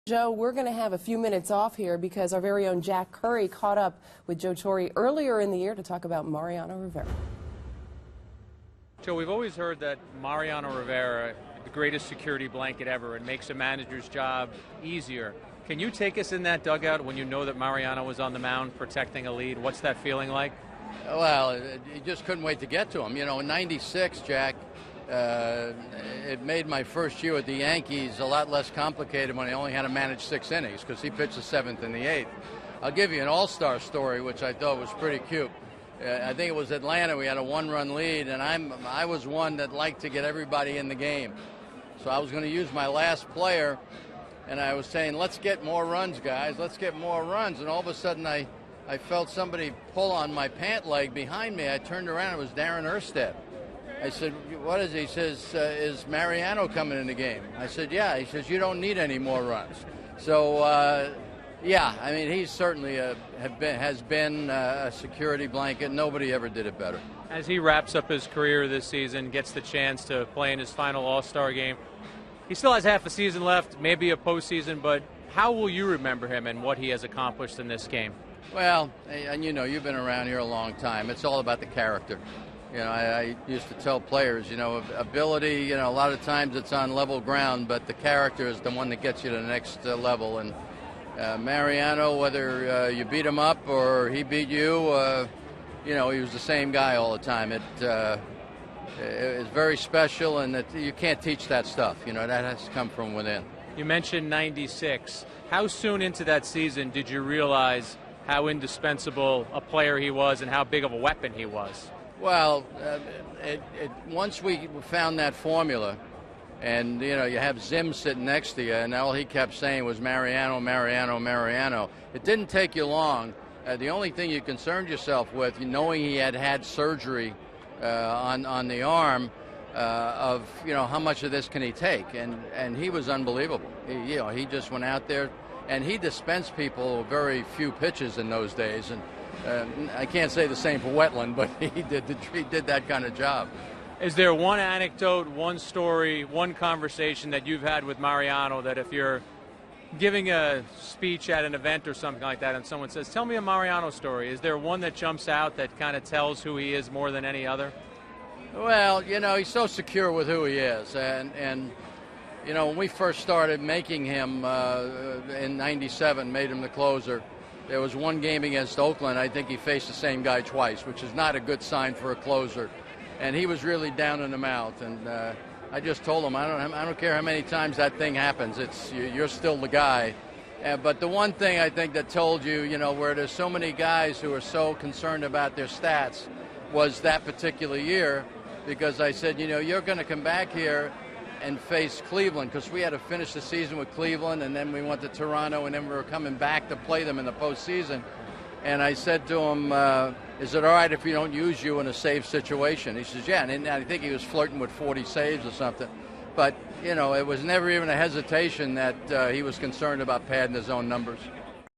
Joe, we're going to have a few minutes off here because our very own Jack Curry caught up with Joe Torre earlier in the year to talk about Mariano Rivera. Joe, we've always heard that Mariano Rivera, the greatest security blanket ever, and makes a manager's job easier. Can you take us in that dugout when you know that Mariano was on the mound protecting a lead? What's that feeling like? Well, you just couldn't wait to get to him. You know, in '96, Jack, it made my first year with the Yankees a lot less complicated when I only had to manage 6 innings because he pitched the 7th and the 8th. I'll give you an all-star story, which I thought was pretty cute. I think it was Atlanta. We had a 1-run lead, and I was one that liked to get everybody in the game. So I was going to use my last player, and I was saying, let's get more runs, guys. Let's get more runs. And all of a sudden, I felt somebody pull on my pant leg behind me. I turned around. It was Darren Erstad. I said, what is he? He says, is Mariano coming in the game? I said, yeah. He says, you don't need any more runs. So, yeah, I mean, he certainly has been a security blanket. Nobody ever did it better. As he wraps up his career this season, gets the chance to play in his final All-Star game, he still has half a season left, maybe a postseason, but how will you remember him and what he has accomplished in this game? Well, and you know, you've been around here a long time. It's all about the character. You know, I used to tell players, you know, ability, you know, a lot of times it's on level ground, but the character is the one that gets you to the next level. And Mariano, whether you beat him up or he beat you, you know, he was the same guy all the time. It is very special, and you can't teach that stuff. You know, that has to come from within. You mentioned '96. How soon into that season did you realize how indispensable a player he was and how big of a weapon he was? Well, once we found that formula, and, you know, you have Zim sitting next to you, and all he kept saying was Mariano, Mariano, Mariano. It didn't take you long. The only thing you concerned yourself with, knowing he had had surgery on the arm, of, you know, how much of this can he take? And he was unbelievable. You know, he just went out there, and he dispensed people very few pitches in those days. And I can't say the same for Wetland, but he did that kind of job. Is there one anecdote, one story, one conversation that you've had with Mariano that if you're giving a speech at an event or something like that and someone says, tell me a Mariano story, is there one that jumps out that kind of tells who he is more than any other? Well, you know, he's so secure with who he is. And you know, when we first started making him in '97, made him the closer, there was one game against Oakland. I think he faced the same guy twice, which is not a good sign for a closer. And he was really down in the mouth. And I just told him, I don't care how many times that thing happens. You're still the guy. But the one thing I think that told you, you know, where there's so many guys who are so concerned about their stats, was that particular year, because I said, you know, you're going to come back here and face Cleveland, because we had to finish the season with Cleveland, and then we went to Toronto, and then we were coming back to play them in the postseason. And I said to him, is it all right if we don't use you in a save situation? He says, yeah, and I think he was flirting with 40 saves or something. But, you know, it was never even a hesitation that he was concerned about padding his own numbers.